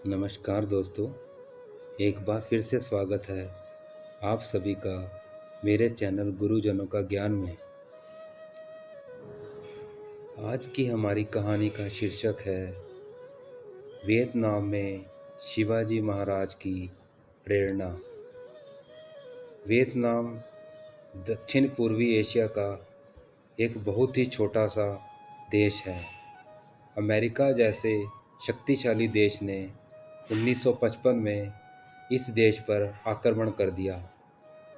नमस्कार दोस्तों, एक बार फिर से स्वागत है आप सभी का मेरे चैनल गुरुजनों का ज्ञान में। आज की हमारी कहानी का शीर्षक है वियतनाम में शिवाजी महाराज की प्रेरणा। वियतनाम दक्षिण पूर्वी एशिया का एक बहुत ही छोटा सा देश है। अमेरिका जैसे शक्तिशाली देश ने 1955 में इस देश पर आक्रमण कर दिया।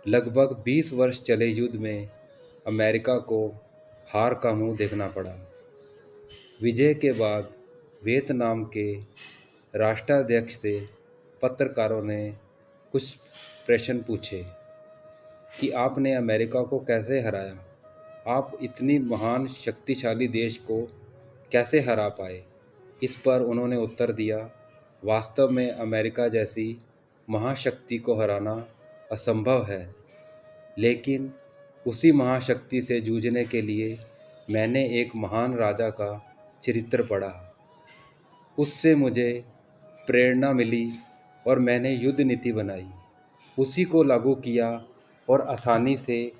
लगभग 20 वर्ष चले युद्ध में अमेरिका को हार का मुंह देखना पड़ा। विजय के बाद वियतनाम के राष्ट्राध्यक्ष से पत्रकारों ने कुछ प्रश्न पूछे कि आपने अमेरिका को कैसे हराया, आप इतनी महान शक्तिशाली देश को कैसे हरा पाए। इस पर उन्होंने उत्तर दिया, वास्तव में अमेरिका जैसी महाशक्ति को हराना असंभव है, लेकिन उसी महाशक्ति से जूझने के लिए मैंने एक महान राजा का चरित्र पढ़ा। उससे मुझे प्रेरणा मिली और मैंने युद्ध नीति बनाई, उसी को लागू किया और आसानी से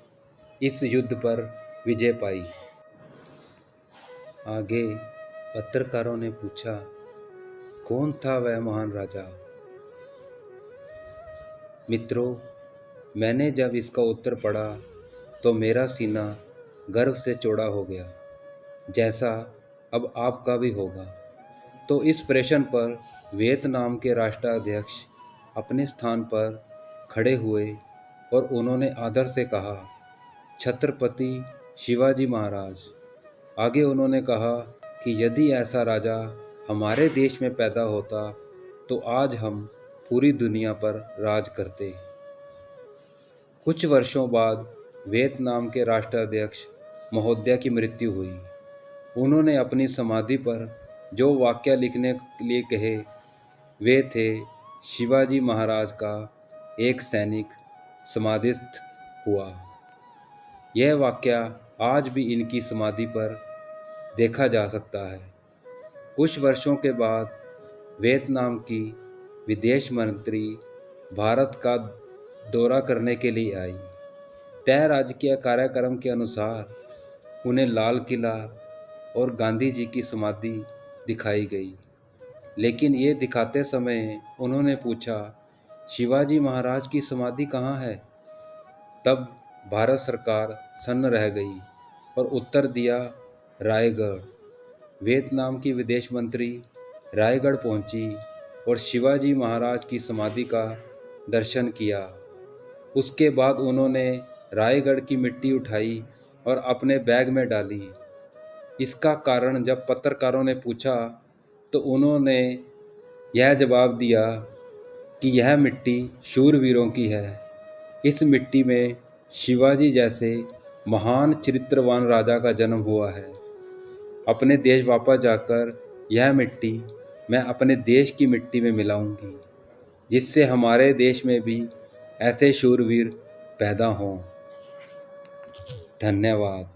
इस युद्ध पर विजय पाई। आगे पत्रकारों ने पूछा, कौन था वह महान राजा? मित्रों, मैंने जब इसका उत्तर पढ़ा तो मेरा सीना गर्व से चौड़ा हो गया, जैसा अब आपका भी होगा। तो इस प्रश्न पर वियतनाम के राष्ट्राध्यक्ष अपने स्थान पर खड़े हुए और उन्होंने आदर से कहा, छत्रपति शिवाजी महाराज। आगे उन्होंने कहा कि यदि ऐसा राजा हमारे देश में पैदा होता तो आज हम पूरी दुनिया पर राज करते। कुछ वर्षों बाद वियतनाम के राष्ट्राध्यक्ष महोदय की मृत्यु हुई। उन्होंने अपनी समाधि पर जो वाक्य लिखने के लिए कहे वे थे, शिवाजी महाराज का एक सैनिक समाधिस्थ हुआ। यह वाक्य आज भी इनकी समाधि पर देखा जा सकता है। कुछ वर्षों के बाद वियतनाम की विदेश मंत्री भारत का दौरा करने के लिए आई। तय राजकीय कार्यक्रम के अनुसार उन्हें लाल किला और गांधी जी की समाधि दिखाई गई, लेकिन ये दिखाते समय उन्होंने पूछा, शिवाजी महाराज की समाधि कहाँ है? तब भारत सरकार सन्न रह गई और उत्तर दिया, रायगढ़। वियतनाम की विदेश मंत्री रायगढ़ पहुंची और शिवाजी महाराज की समाधि का दर्शन किया। उसके बाद उन्होंने रायगढ़ की मिट्टी उठाई और अपने बैग में डाली। इसका कारण जब पत्रकारों ने पूछा तो उन्होंने यह जवाब दिया कि यह मिट्टी शूरवीरों की है। इस मिट्टी में शिवाजी जैसे महान चरित्रवान राजा का जन्म हुआ है। अपने देश वापस जाकर यह मिट्टी मैं अपने देश की मिट्टी में मिलाऊंगी, जिससे हमारे देश में भी ऐसे शूरवीर पैदा हों। धन्यवाद।